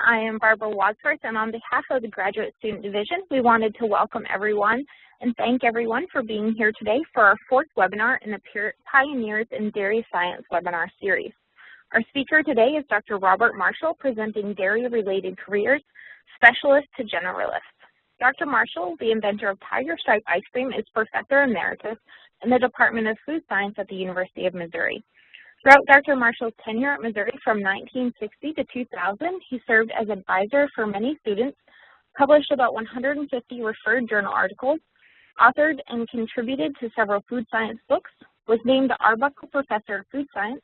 I am Barbara Wadsworth, and on behalf of the Graduate Student Division, we wanted to welcome everyone and thank everyone for being here today for our fourth webinar in the Pioneers in Dairy Science webinar series. Our speaker today is Dr. Robert Marshall, presenting dairy-related careers, specialist to generalist. Dr. Marshall, the inventor of Tiger Stripe ice cream, is Professor Emeritus in the Department of Food Science at the University of Missouri. Throughout Dr. Marshall's tenure at Missouri from 1960 to 2000, he served as advisor for many students, published about 150 referred journal articles, authored and contributed to several food science books, was named the Arbuckle Professor of Food Science,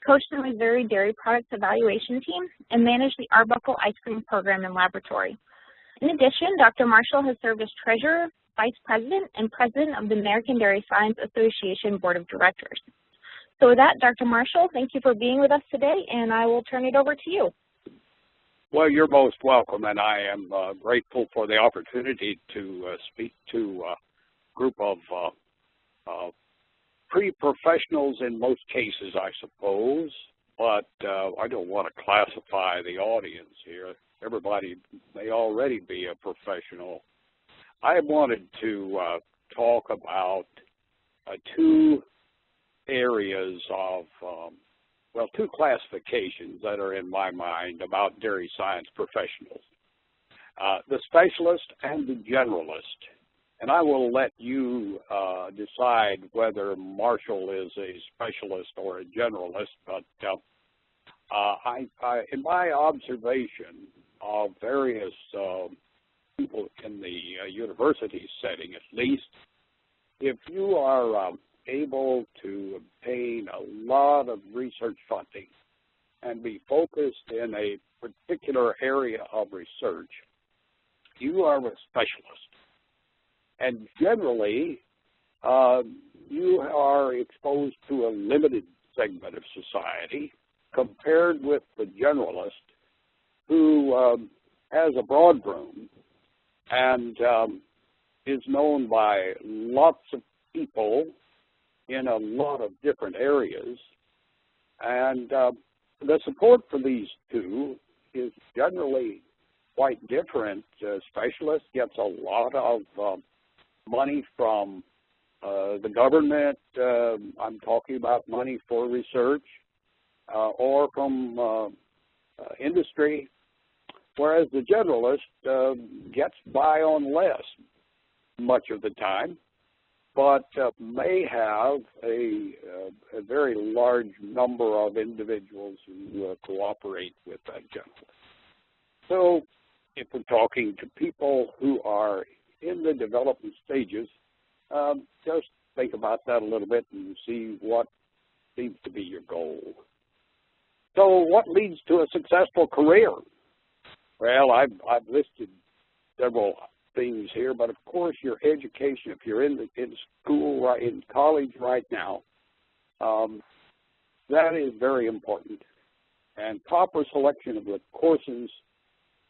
coached the Missouri Dairy Products Evaluation Team, and managed the Arbuckle Ice Cream Program and Laboratory. In addition, Dr. Marshall has served as Treasurer, Vice President, and President of the American Dairy Science Association Board of Directors. So with that, Dr. Marshall, thank you for being with us today, and I will turn it over to you. Well, you're most welcome, and I am grateful for the opportunity to speak to a group of pre-professionals in most cases, I suppose, but I don't want to classify the audience here. Everybody may already be a professional. I wanted to talk about two areas of, well, two classifications that are in my mind about dairy science professionals, the specialist and the generalist. And I will let you decide whether Marshall is a specialist or a generalist, but in my observation of various people in the university setting, at least, if you are able to obtain a lot of research funding and be focused in a particular area of research, you are a specialist. And generally, you are exposed to a limited segment of society compared with the generalist who has a broad room and is known by lots of people in a lot of different areas. And the support for these two is generally quite different. Specialist gets a lot of money from the government. I'm talking about money for research or from industry, whereas the generalist gets by on less much of the time, but may have a very large number of individuals who cooperate with that generalist. So if we're talking to people who are in the development stages, just think about that a little bit and see what seems to be your goal. So what leads to a successful career? Well, I've listed several things here, but of course your education, if you're in school, in college right now, that is very important. And proper selection of the courses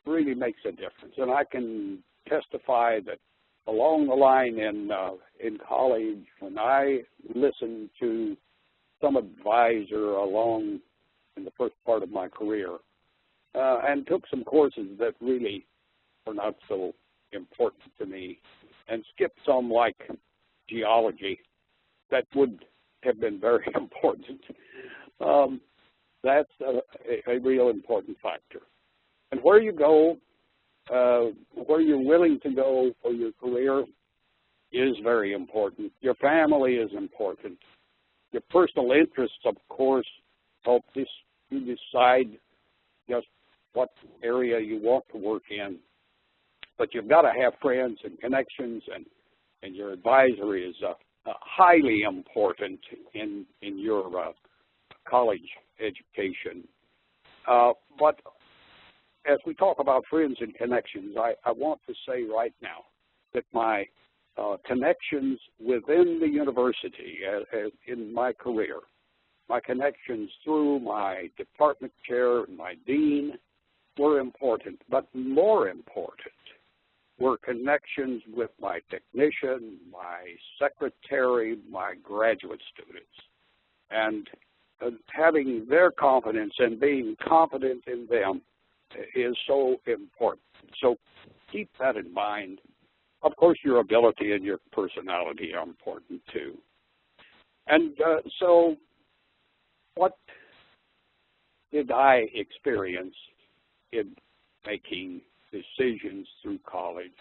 really makes a difference. And I can testify that along the line in college, when I listened to some advisor along in the first part of my career and took some courses that really were not so important to me and skipped some like geology that would have been very important, that's a real important factor. And where you go, where you're willing to go for your career is very important. Your family is important. Your personal interests, of course, help you decide just what area you want to work in. But you've got to have friends and connections, and your advisory is highly important in your college education. But as we talk about friends and connections, I want to say right now that my connections within the university in my career, my connections through my department chair and my dean were important, but more important were connections with my technician, my secretary, my graduate students. And having their confidence and being confident in them is so important. So keep that in mind. Of course, your ability and your personality are important too. And so what did I experience in making decisions through college?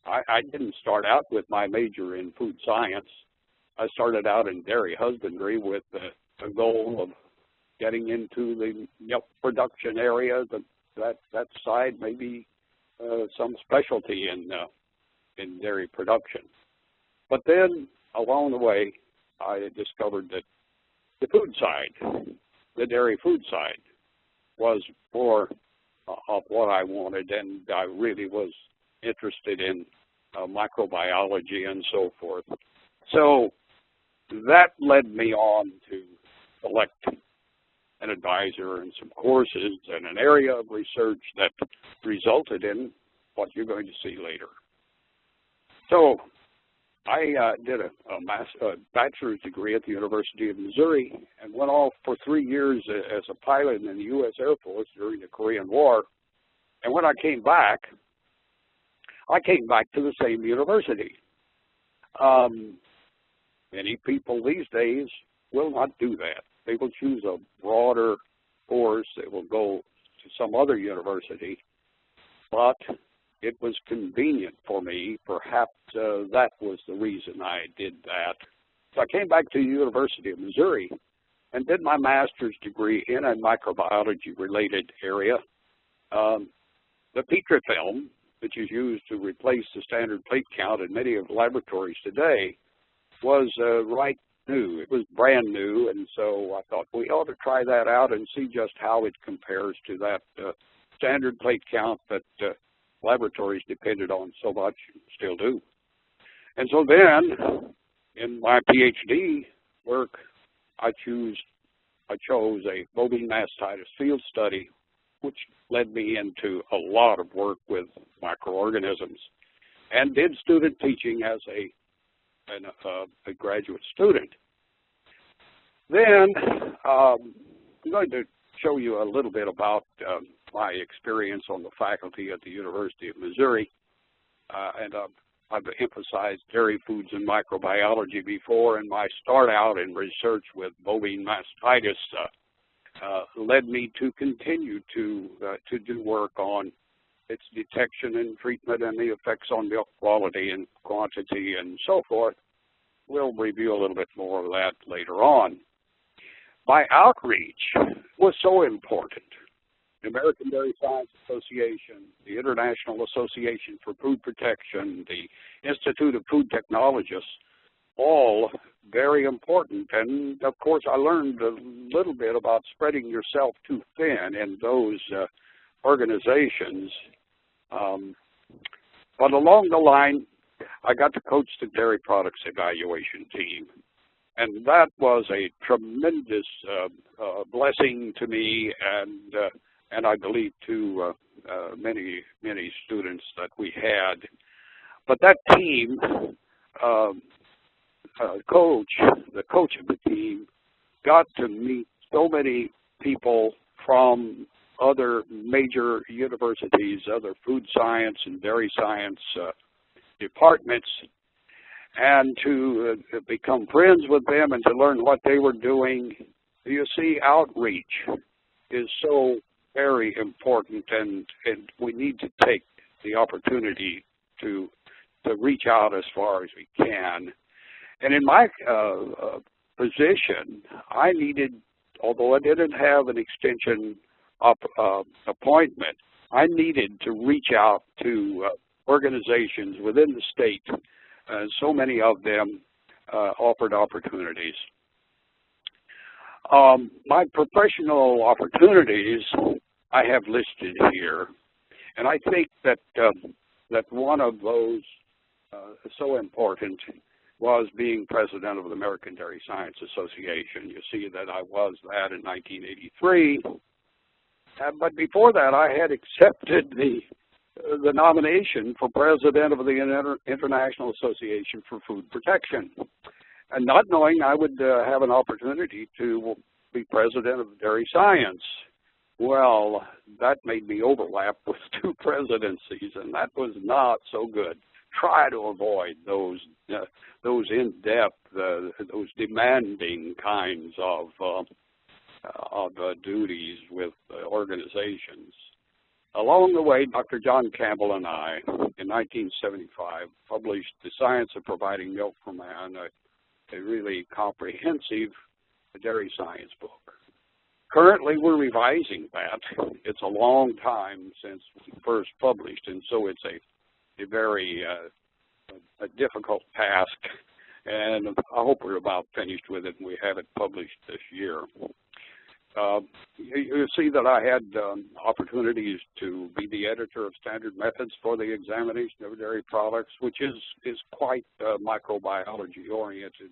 I didn't start out with my major in food science. I started out in dairy husbandry with the goal of getting into the milk production area. That side, maybe some specialty in dairy production. But then along the way, I discovered that the food side, the dairy food side, was more of what I wanted, and I really was interested in microbiology and so forth. So that led me on to select an advisor and some courses and an area of research that resulted in what you're going to see later. So I did a bachelor's degree at the University of Missouri and went off for 3 years as a pilot in the U.S. Air Force during the Korean War. And when I came back to the same university. Many people these days will not do that. They will choose a broader course. They will go to some other university. But it was convenient for me. Perhaps that was the reason I did that. So I came back to the University of Missouri and did my master's degree in a microbiology-related area. The Petrifilm, which is used to replace the standard plate count in many of the laboratories today, was right new. It was brand new, and so I thought we ought to try that out and see just how it compares to that standard plate count that laboratories depended on so much and still do. And so then, in my PhD work, I chose a bovine mastitis field study, which led me into a lot of work with microorganisms, and did student teaching as a graduate student. Then I'm going to show you a little bit about my experience on the faculty at the University of Missouri, and I've emphasized dairy foods and microbiology before, and my start out in research with bovine mastitis led me to continue to do work on its detection and treatment and the effects on milk quality and quantity and so forth. We'll review a little bit more of that later on. My outreach was so important. The American Dairy Science Association, the International Association for Food Protection, the Institute of Food Technologists, all very important. And of course, I learned a little bit about spreading yourself too thin in those organizations. But along the line, I got to coach the dairy products evaluation team. And that was a tremendous blessing to me, and I believe to many students that we had. But that team, the coach of the team, got to meet so many people from other major universities, other food science and dairy science departments, and to become friends with them and to learn what they were doing. You see, outreach is so very important, and we need to take the opportunity to reach out as far as we can. And in my position, I needed, although I didn't have an extension appointment, I needed to reach out to organizations within the state. So many of them offered opportunities. My professional opportunities I have listed here, and I think that one of those so important was being president of the American Dairy Science Association. You see that I was that in 1983. But before that, I had accepted the nomination for president of the International Association for Food Protection, and not knowing I would have an opportunity to be president of dairy science. Well, that made me overlap with 2 presidencies, and that was not so good. Try to avoid those in-depth, those demanding kinds of duties with organizations. Along the way, Dr. John Campbell and I, in 1975, published The Science of Providing Milk for Man, a really comprehensive dairy science book. Currently, we're revising that. It's a long time since we first published, and so it's a very difficult task, and I hope we're about finished with it and we have it published this year. You see that I had opportunities to be the editor of Standard Methods for the Examination of Dairy Products, which is quite microbiology oriented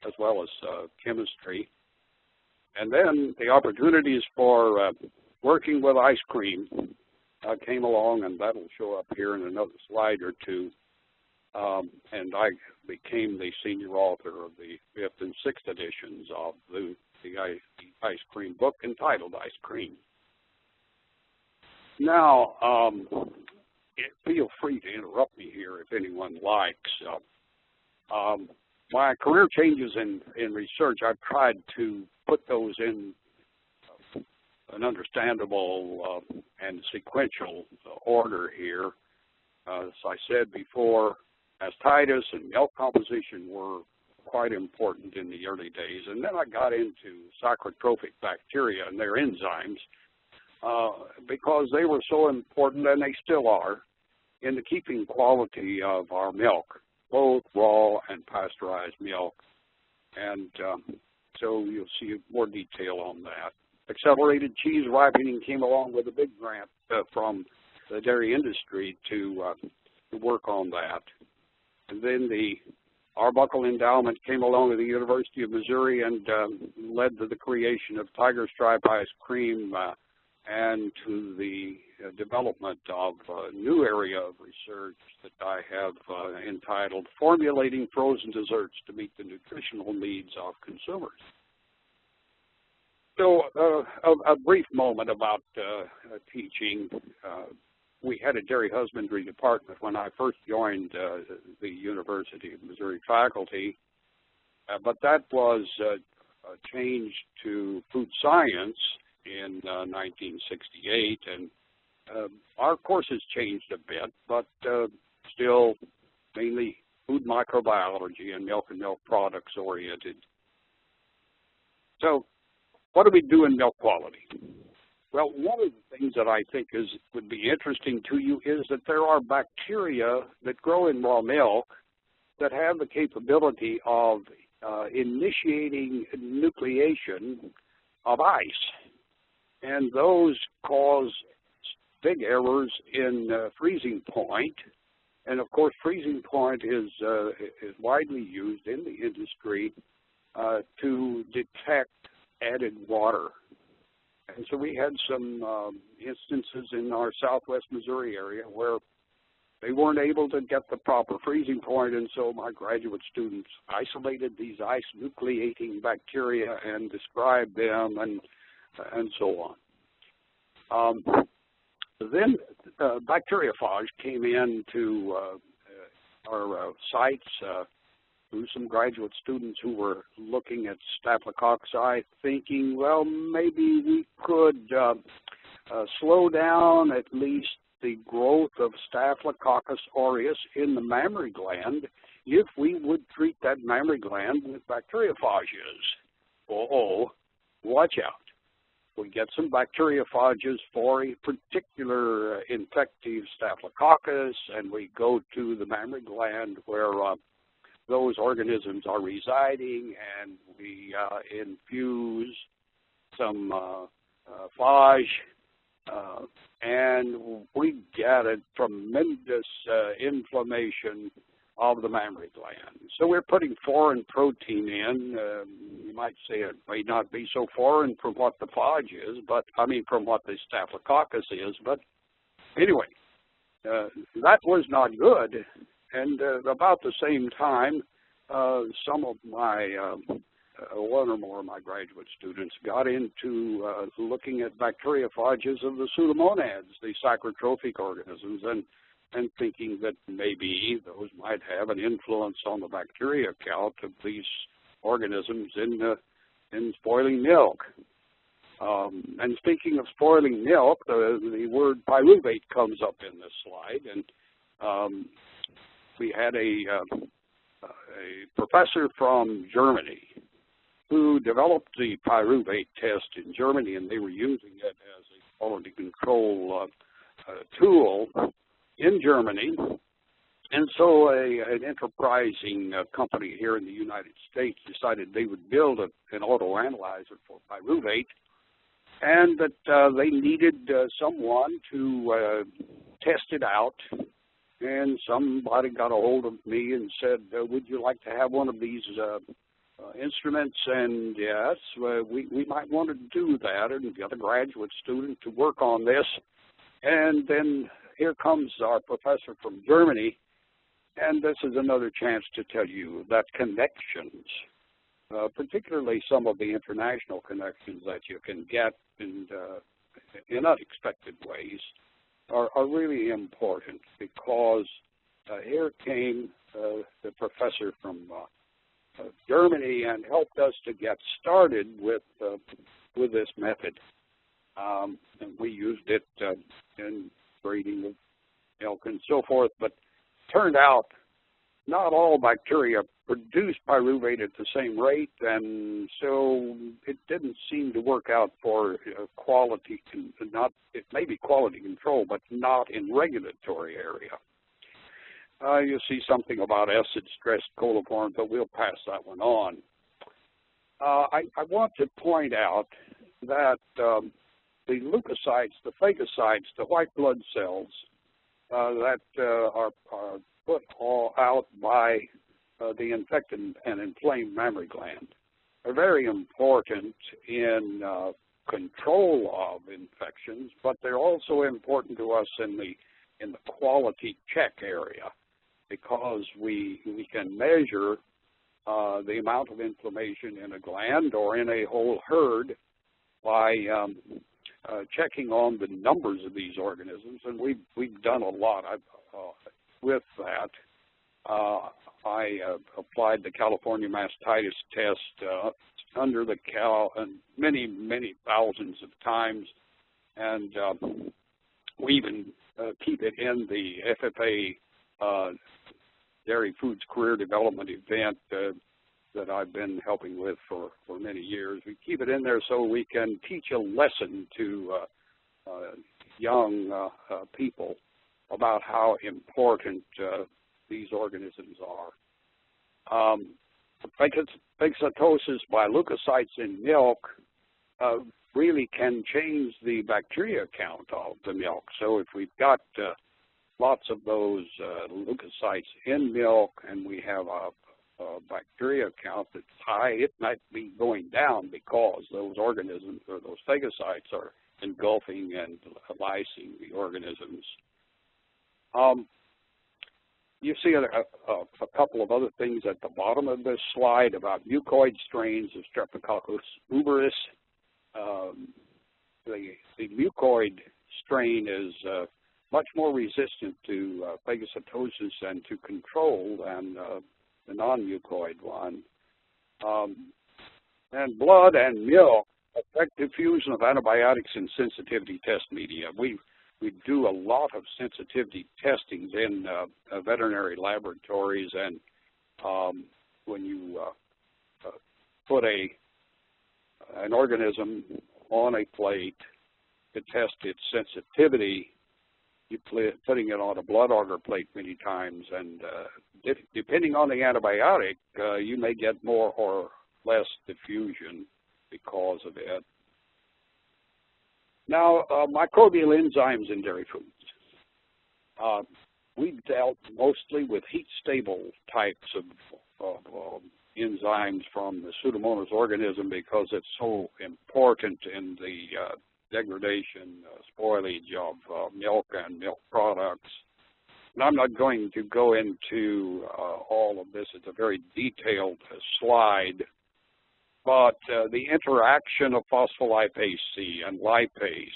as well as chemistry. And then the opportunities for working with ice cream came along, and that'll show up here in another slide or two. And I became the senior author of the 5th and 6th editions of the ice cream book entitled Ice Cream. Now, feel free to interrupt me here if anyone likes. My career changes in research, I've tried to put those in an understandable and sequential order here. As I said before, mastitis and milk composition were quite important in the early days. And then I got into psychotrophic bacteria and their enzymes because they were so important, and they still are, in the keeping quality of our milk, both raw and pasteurized milk. And so you'll see more detail on that. Accelerated cheese ripening came along with a big grant from the dairy industry to work on that. And then the Arbuckle Endowment came along with the University of Missouri and led to the creation of Tiger Stripe ice cream and to the development of a new area of research that I have entitled Formulating Frozen Desserts to Meet the Nutritional Needs of Consumers. So a brief moment about teaching. We had a dairy husbandry department when I first joined the University of Missouri faculty, but that was changed to food science in 1968, and our courses changed a bit, but still mainly food microbiology and milk products oriented. So what do we do in milk quality? Well, one of the things that I think would be interesting to you is that there are bacteria that grow in raw milk that have the capability of initiating nucleation of ice. And those cause big errors in freezing point. And of course, freezing point is widely used in the industry to detect added water. And so we had some instances in our southwest Missouri area where they weren't able to get the proper freezing point, and so my graduate students isolated these ice nucleating bacteria and described them and so on. Then bacteriophage came into our sites through some graduate students who were looking at staphylococci, thinking, well, maybe we could slow down at least the growth of Staphylococcus aureus in the mammary gland if we would treat that mammary gland with bacteriophages. Oh, watch out. We get some bacteriophages for a particular infective Staphylococcus, and we go to the mammary gland where those organisms are residing, and we infuse some phage, and we get a tremendous inflammation of the mammary gland. So we're putting foreign protein in. You might say it may not be so foreign from what the phage is, but I mean from what the Staphylococcus is. But anyway, that was not good. And about the same time, some of my one or more of my graduate students got into looking at bacteriophages of the pseudomonads, the sacrotrophic organisms, and thinking that maybe those might have an influence on the bacteria count of these organisms in spoiling milk. And speaking of spoiling milk, the word pyruvate comes up in this slide, and we had a professor from Germany who developed the pyruvate test in Germany, and they were using it as a quality control tool in Germany. And so an enterprising company here in the United States decided they would build an autoanalyzer for pyruvate, and that they needed someone to test it out. And somebody got a hold of me and said, would you like to have one of these instruments? And yes, we might want to do that and get a graduate student to work on this. And then here comes our professor from Germany, and this is another chance to tell you that connections, particularly some of the international connections that you can get in unexpected ways, are really important, because here came the professor from Germany and helped us to get started with this method. And we used it in breeding of milk and so forth, but turned out not all bacteria produce pyruvate at the same rate, and so it didn't seem to work out for quality, it may be quality control, but not in regulatory area. You see something about acid-stressed coliforms, but we'll pass that one on. I want to point out that the leukocytes, the phagocytes, the white blood cells that are put all out by the infected and inflamed mammary gland are very important in control of infections, but they're also important to us in the quality check area, because we can measure the amount of inflammation in a gland or in a whole herd by checking on the numbers of these organisms, and we've done a lot with that. I applied the California mastitis test under the cow and many thousands of times, and we even keep it in the FFA Dairy Foods Career Development event that I've been helping with for many years. We keep it in there so we can teach a lesson to young people about how important these organisms are. Phagocytosis by leukocytes in milk really can change the bacteria count of the milk. So if we've got lots of those leukocytes in milk and we have a bacteria count that's high, it might be going down because those organisms or those phagocytes are engulfing and lysing the organisms. You see a couple of other things at the bottom of this slide about mucoid strains of Streptococcus uberis. The mucoid strain is much more resistant to phagocytosis and to control than the non-mucoid one. And blood and milk affect diffusion of antibiotics in sensitivity test media. We do a lot of sensitivity testings in veterinary laboratories, and when you put an organism on a plate to test its sensitivity, you're putting it on a blood agar plate many times, and depending on the antibiotic, you may get more or less diffusion because of it. Now, microbial enzymes in dairy foods. We've dealt mostly with heat-stable types of enzymes from the Pseudomonas organism because it's so important in the degradation, spoilage of milk and milk products. And I'm not going to go into all of this. It's a very detailed slide. about the interaction of phospholipase C and lipase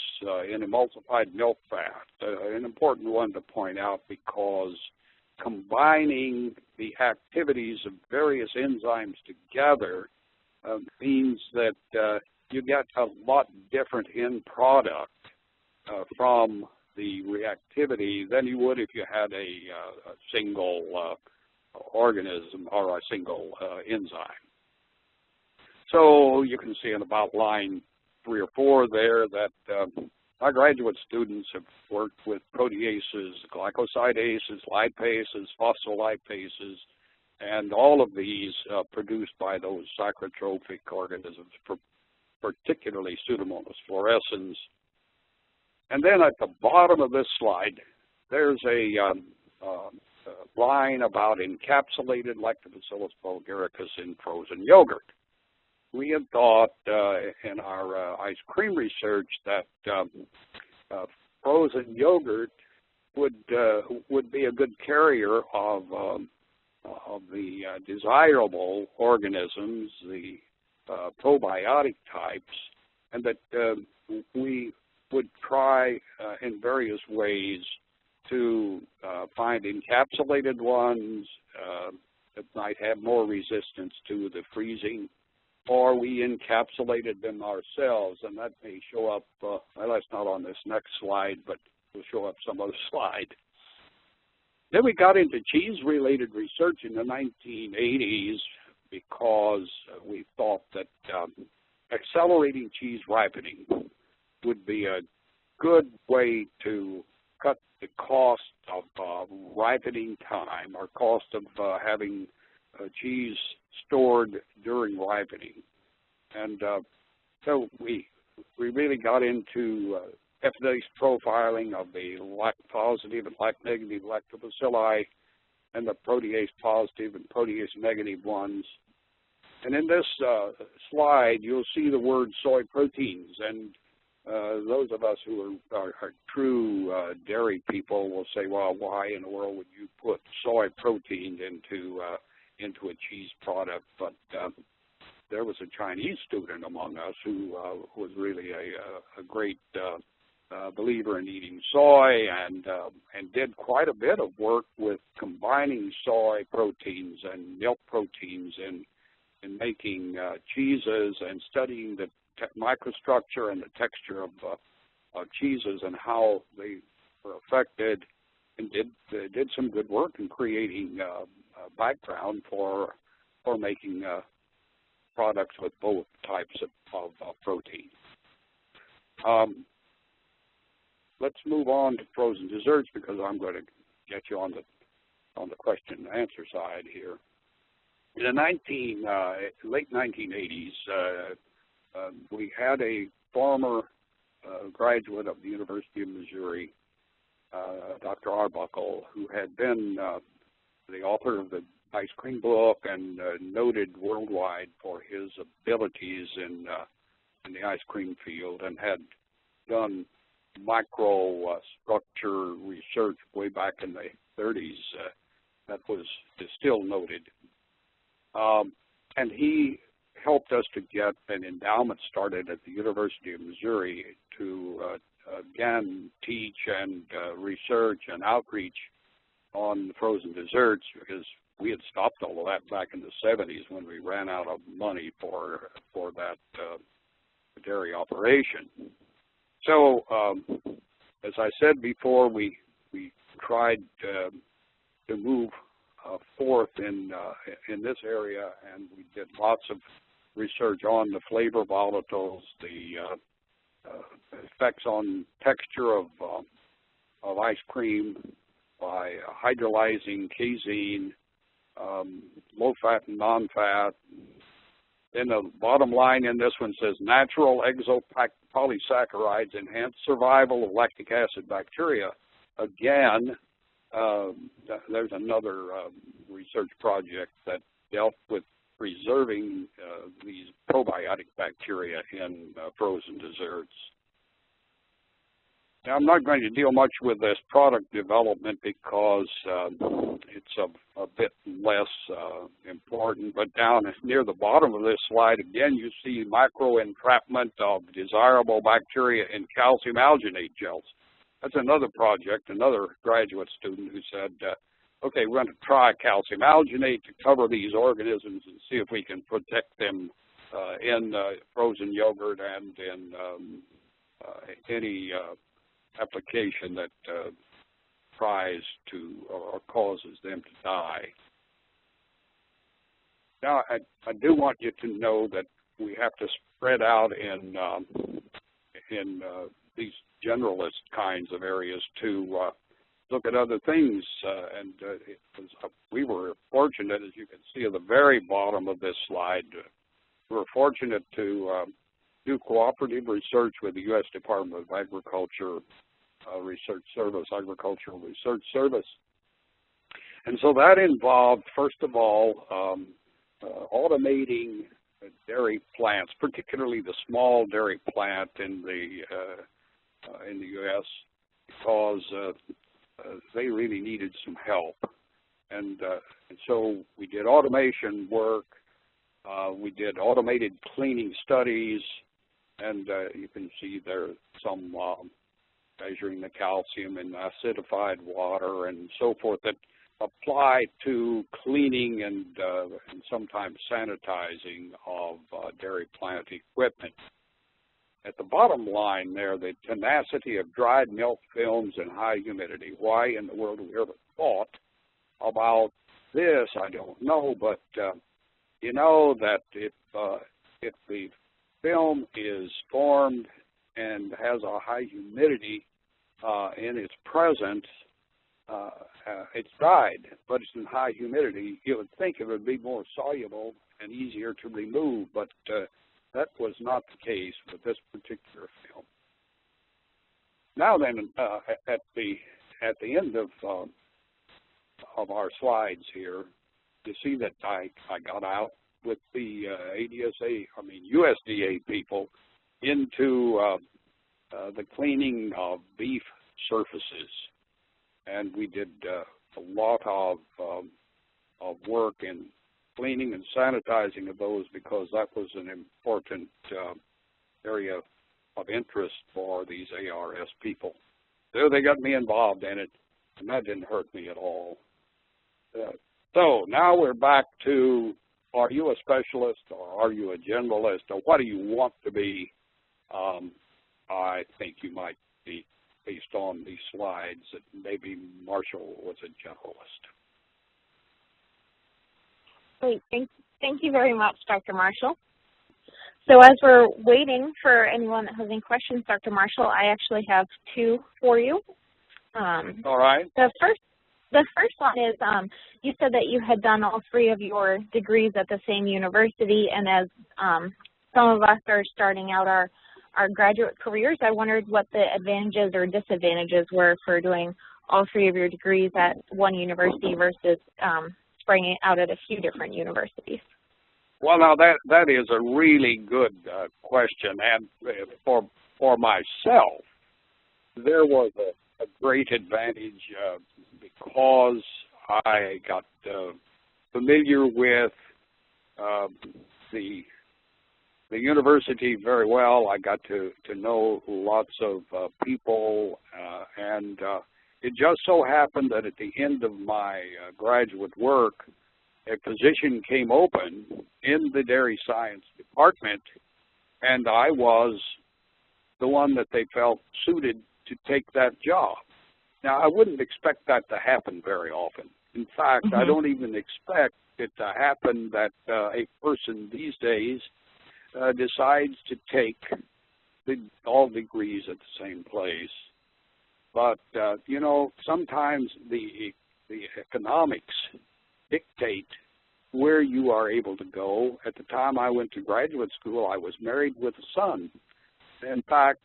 in emulsified milk fat, an important one to point out because combining the activities of various enzymes together means that you get a lot different end product from the reactivity than you would if you had a single organism or a single enzyme. So you can see in about line 3 or 4 there that our graduate students have worked with proteases, glycosidases, lipases, phospholipases, and all of these produced by those psychotrophic organisms, particularly Pseudomonas fluorescens. And then at the bottom of this slide, there's a line about encapsulated Lactobacillus bulgaricus in frozen yogurt. We had thought in our ice cream research that frozen yogurt would be a good carrier of the desirable organisms, the probiotic types, and that we would try in various ways to find encapsulated ones that might have more resistance to the freezing, or we encapsulated them ourselves, and that may show up, well, that's not on this next slide, but will show up some other slide. Then we got into cheese-related research in the 1980s because we thought that accelerating cheese ripening would be a good way to cut the cost of ripening time or cost of having cheese stored during ripening. And so we really got into FDA's profiling of the lact-positive and lact-negative lactobacilli and the protease-positive and protease-negative ones. And in this slide, you'll see the word soy proteins. And those of us who are true dairy people will say, well, why in the world would you put soy protein into a cheese product? But there was a Chinese student among us who was really a great believer in eating soy and did quite a bit of work with combining soy proteins and milk proteins in making cheeses and studying the microstructure and the texture of cheeses and how they were affected, and did some good work in creating a background for making products with both types of protein. Let's move on to frozen desserts because I'm going to get you on the question and answer side here. In the late 1980s, we had a former graduate of the University of Missouri, Dr. Arbuckle, who had been the author of the ice cream book and noted worldwide for his abilities in the ice cream field, and had done microstructure research way back in the 30s that is still noted. And he helped us to get an endowment started at the University of Missouri to again teach and research and outreach on frozen desserts, because we had stopped all of that back in the 70s when we ran out of money for that dairy operation. So as I said before, we tried to move forth in this area, and we did lots of research on the flavor volatiles, the effects on texture of ice cream by hydrolyzing casein, low-fat and non-fat. Then the bottom line in this one says natural exopolysaccharides enhance survival of lactic acid bacteria. Again, there's another research project that dealt with preserving these probiotic bacteria in frozen desserts. Now, I'm not going to deal much with this product development because it's a bit less important, but down near the bottom of this slide, again, you see micro-entrapment of desirable bacteria in calcium alginate gels. That's another project, another graduate student who said, okay, we're going to try calcium alginate to cover these organisms and see if we can protect them in frozen yogurt and in any application that tries to or causes them to die. Now, I do want you to know that we have to spread out in these generalist kinds of areas to look at other things, we were fortunate, as you can see at the very bottom of this slide, we were fortunate to do cooperative research with the U.S. Department of Agriculture Research Service, Agricultural Research Service. And so that involved, first of all, automating dairy plants, particularly the small dairy plant in the U.S., because they really needed some help. And so we did automation work, we did automated cleaning studies, and you can see there some measuring the calcium in acidified water and so forth that apply to cleaning and sometimes sanitizing of dairy plant equipment. At the bottom line there, the tenacity of dried milk films and high humidity. Why in the world we ever thought about this, I don't know, but you know that if the film is formed and has a high humidity in its presence, it's dried, but it's in high humidity. You would think it would be more soluble and easier to remove, but that was not the case with this particular film. Now then, at the end of our slides here, you see that I got out with the USDA people into the cleaning of beef surfaces, and we did a lot of work in cleaning and sanitizing of those because that was an important area of interest for these ARS people. So they got me involved in it, and that didn't hurt me at all. So now we're back to, are you a specialist or are you a generalist, or what do you want to be? I think you might be, based on these slides, that maybe Marshall was a generalist. Great. Thank you very much, Dr. Marshall. So as we're waiting for anyone that has any questions, Dr. Marshall, I actually have two for you. All right. The first one is, you said that you had done all three of your degrees at the same university, and as some of us are starting out our graduate careers, I wondered what the advantages or disadvantages were for doing all three of your degrees at one university versus spreading it out at a few different universities. Well, now that is a really good question, and for myself, there was a great advantage because I got familiar with the university very well. I got to know lots of people, and it just so happened that at the end of my graduate work, a position came open in the dairy science department, and I was the one that they felt suited to take that job. Now, I wouldn't expect that to happen very often. In fact, I don't even expect it to happen that a person these days decides to take all degrees at the same place. But, you know, sometimes the economics dictate where you are able to go. At the time I went to graduate school, I was married with a son. In fact,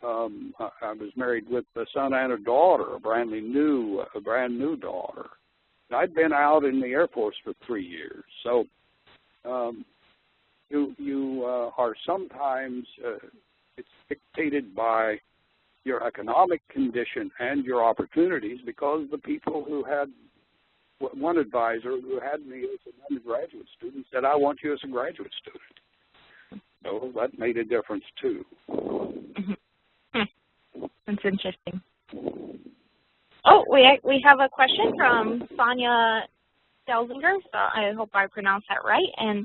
I was married with a son and a daughter, a brand new daughter. I'd been out in the Air Force for 3 years. So you are sometimes, it's dictated by your economic condition and your opportunities, because the people who had one advisor who had me as an undergraduate student said, I want you as a graduate student. So that made a difference too. That's interesting. Oh, we have a question from Sonia Delzinger, so I hope I pronounced that right. And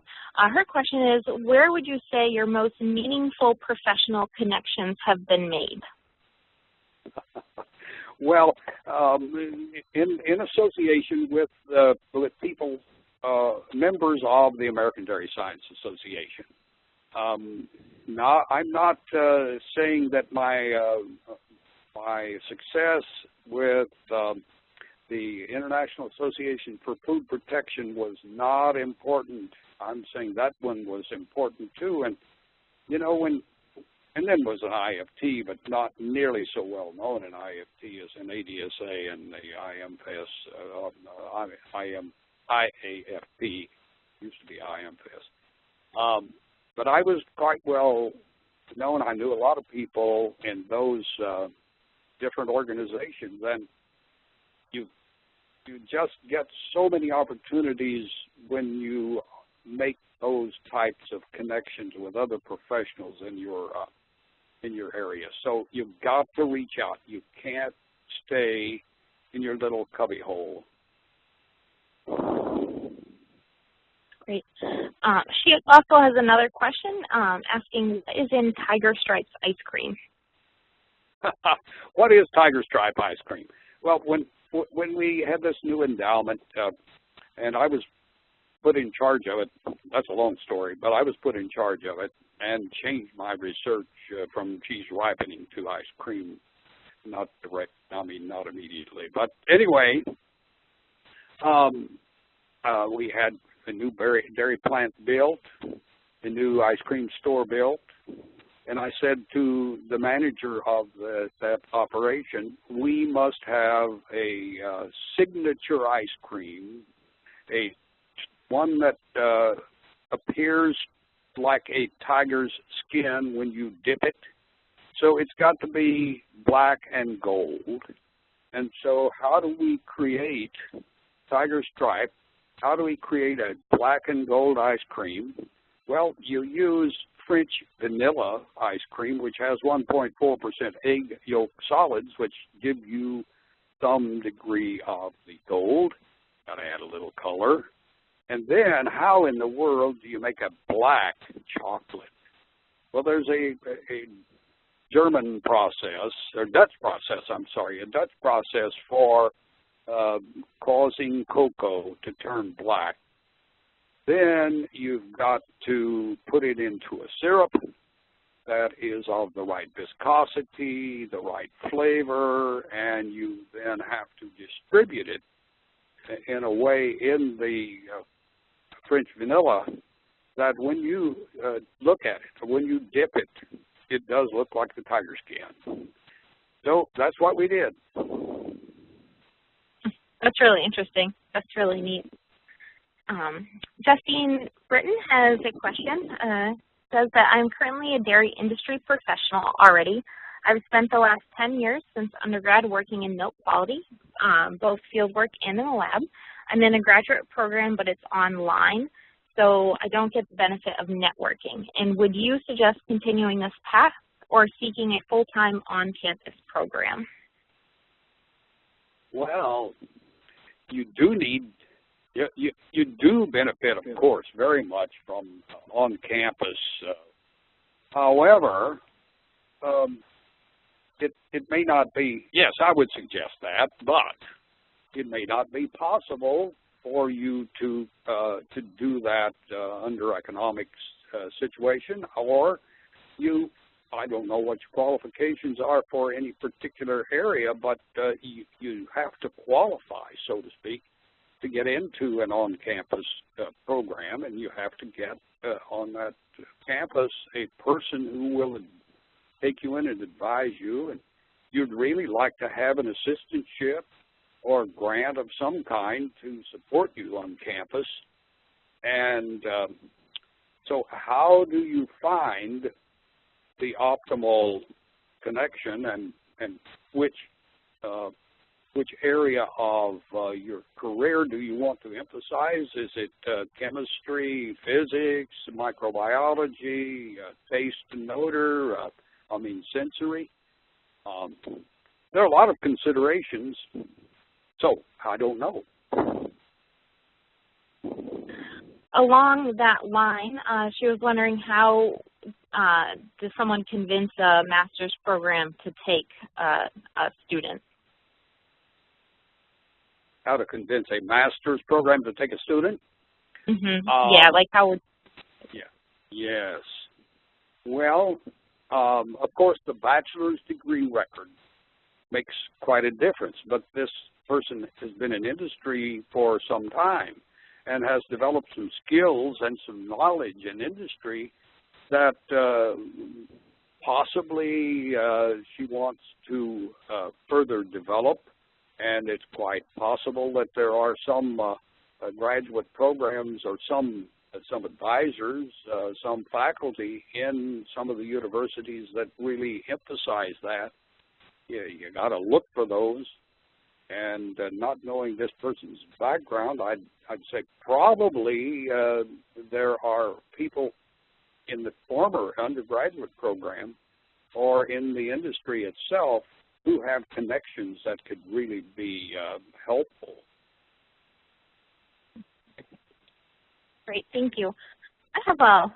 her question is, where would you say your most meaningful professional connections have been made? Well, in association with people, members of the American Dairy Science Association. I'm not saying that my success with the International Association for Food Protection was not important. I'm saying that one was important too. And you know, and then was an IFT, but not nearly so well known in IFT as in ADSA and the IAFP, used to be IMFS. But I was quite well known. I knew a lot of people in those different organizations, and you just get so many opportunities when you make those types of connections with other professionals in your area. So you've got to reach out. You can't stay in your little cubby hole. Great. She also has another question asking, what is in Tiger Stripes ice cream? What is Tiger Stripe ice cream? Well, when we had this new endowment, and I was put in charge of it, that's a long story, but I was put in charge of it and changed my research from cheese ripening to ice cream. Not immediately. But anyway, we had a new dairy plant built, a new ice cream store built, and I said to the manager of that operation, we must have a signature ice cream, one that appears like a tiger's skin when you dip it. So it's got to be black and gold. And so how do we create Tiger Stripe? How do we create a black and gold ice cream? Well, you use French vanilla ice cream, which has 1.4% egg yolk solids, which give you some degree of the gold. Got to add a little color. And then how in the world do you make a black chocolate? Well, there's a German process, or Dutch process, a Dutch process for causing cocoa to turn black. Then you've got to put it into a syrup that is of the right viscosity, the right flavor, and you then have to distribute it in a way in the French vanilla that when you look at it, when you dip it, it does look like the tiger skin. So that's what we did. That's really interesting. That's really neat. Justine Britton has a question. Says that I'm currently a dairy industry professional already. I've spent the last 10 years since undergrad working in milk quality, both field work and in the lab. I'm in a graduate program, but it's online, so I don't get the benefit of networking. And would you suggest continuing this path or seeking a full-time on-campus program? Well, you do need, you do benefit, of course, very much from on-campus. However, it may not be, yes, I would suggest that, but it may not be possible for you to do that under economic situation, or I don't know what your qualifications are for any particular area, but you have to qualify, so to speak, to get into an on-campus program, and you have to get on that campus a person who will take you in and advise you, and you'd really like to have an assistantship or a grant of some kind to support you on campus. And so how do you find the optimal connection? And and which area of your career do you want to emphasize? Is it chemistry, physics, microbiology, taste and odor, sensory? There are a lot of considerations, so I don't know. Along that line, she was wondering how does someone convince a master's program to take a student? How to convince a master's program to take a student? Mm-hmm. Yeah, like how would... Yeah. Yes. Well, of course, the bachelor's degree record makes quite a difference, but this person has been in industry for some time and has developed some skills and some knowledge in industry that possibly she wants to further develop, and it's quite possible that there are some graduate programs or some advisors, some faculty in some of the universities that really emphasize that. You got to look for those. And not knowing this person's background, I'd say probably there are people in the former undergraduate program or in the industry itself who have connections that could really be helpful. Great, thank you. I have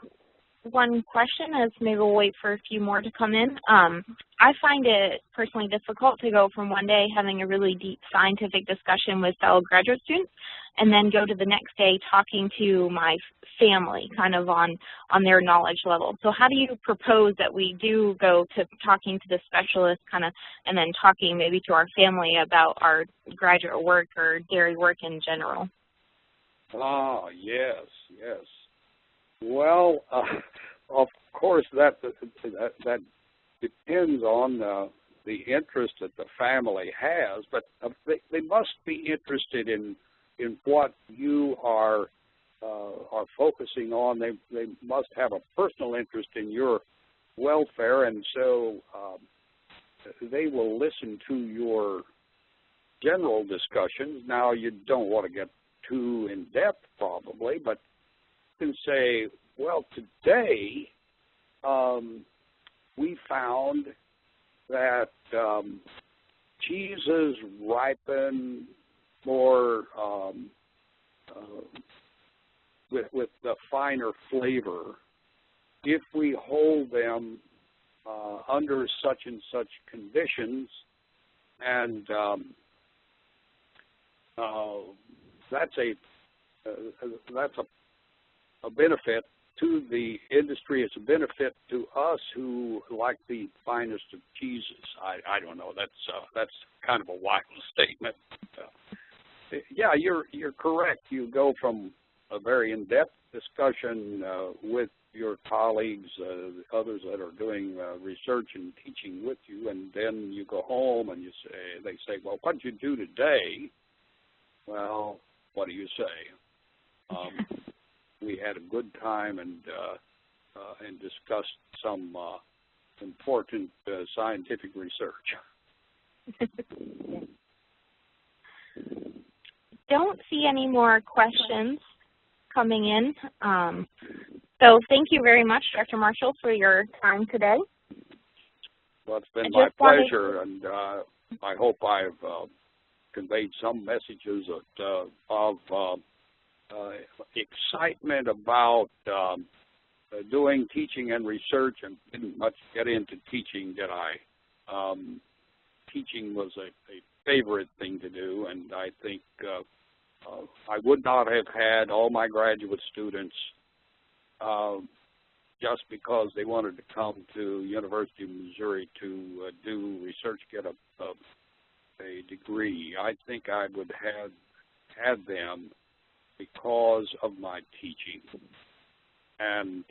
one question, as maybe we'll wait for a few more to come in. I find it personally difficult to go from one day having a really deep scientific discussion with fellow graduate students and then go to the next day talking to my family kind of on their knowledge level. So how do you propose that we do go to talking to the specialist kind of and then talking maybe to our family about our graduate work or dairy work in general? Ah, yes, yes. Well, of course, that depends on the interest that the family has, but they must be interested in what you are focusing on. They must have a personal interest in your welfare, and so they will listen to your general discussions. Now, you don't want to get too in-depth, probably, but you can say, well, today we found that cheeses ripen more with the finer flavor if we hold them under such and such conditions, and that's a benefit to the industry. It's a benefit to us who like the finest of cheeses. I don't know. That's kind of a wild statement. Yeah, you're correct. You go from a very in-depth discussion with your colleagues, others that are doing research and teaching with you, and then you go home and they say, well, what did you do today? Well, what do you say? We had a good time and discussed some important scientific research. Don't see any more questions coming in. So thank you very much, Dr. Marshall, for your time today. Well, it's been my pleasure, and I hope I've conveyed some messages of excitement about doing teaching and research, and didn't much get into teaching, did I? Teaching was a favorite thing to do, and I think I would not have had all my graduate students just because they wanted to come to University of Missouri to do research, get a degree. I think I would have had them because of my teaching. And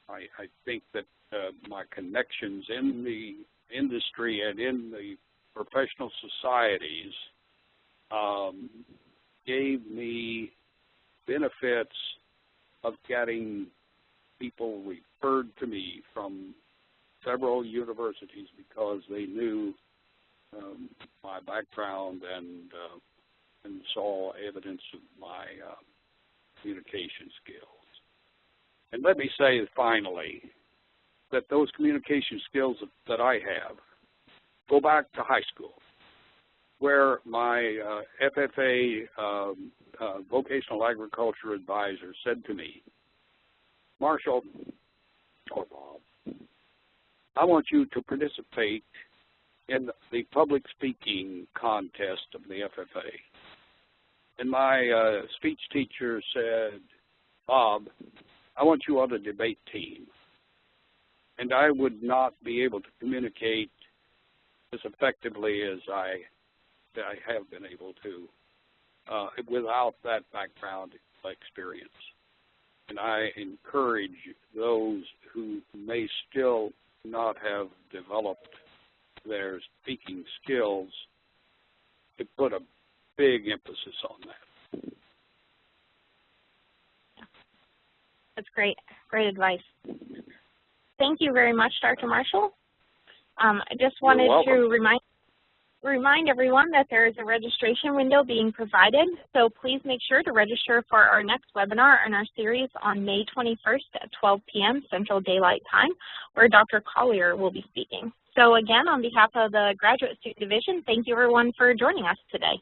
I think that my connections in the industry and in the professional societies gave me benefits of getting people referred to me from several universities because they knew my background and saw evidence of my communication skills. And let me say finally that those communication skills that I have go back to high school, where my FFA vocational agriculture advisor said to me, Marshall, or Bob, I want you to participate in the public speaking contest of the FFA. And my speech teacher said, Bob, I want you on the debate team. And I would not be able to communicate as effectively as I have been able to without that background experience. And I encourage those who may still not have developed their speaking skills to put a big emphasis on that. That's great. Great advice. Thank you very much, Dr. Marshall. I just wanted to remind everyone that there is a registration window being provided, so please make sure to register for our next webinar in our series on May 21st at 12 p.m. Central Daylight Time, where Dr. Collier will be speaking. So again, on behalf of the Graduate Student Division, thank you everyone for joining us today.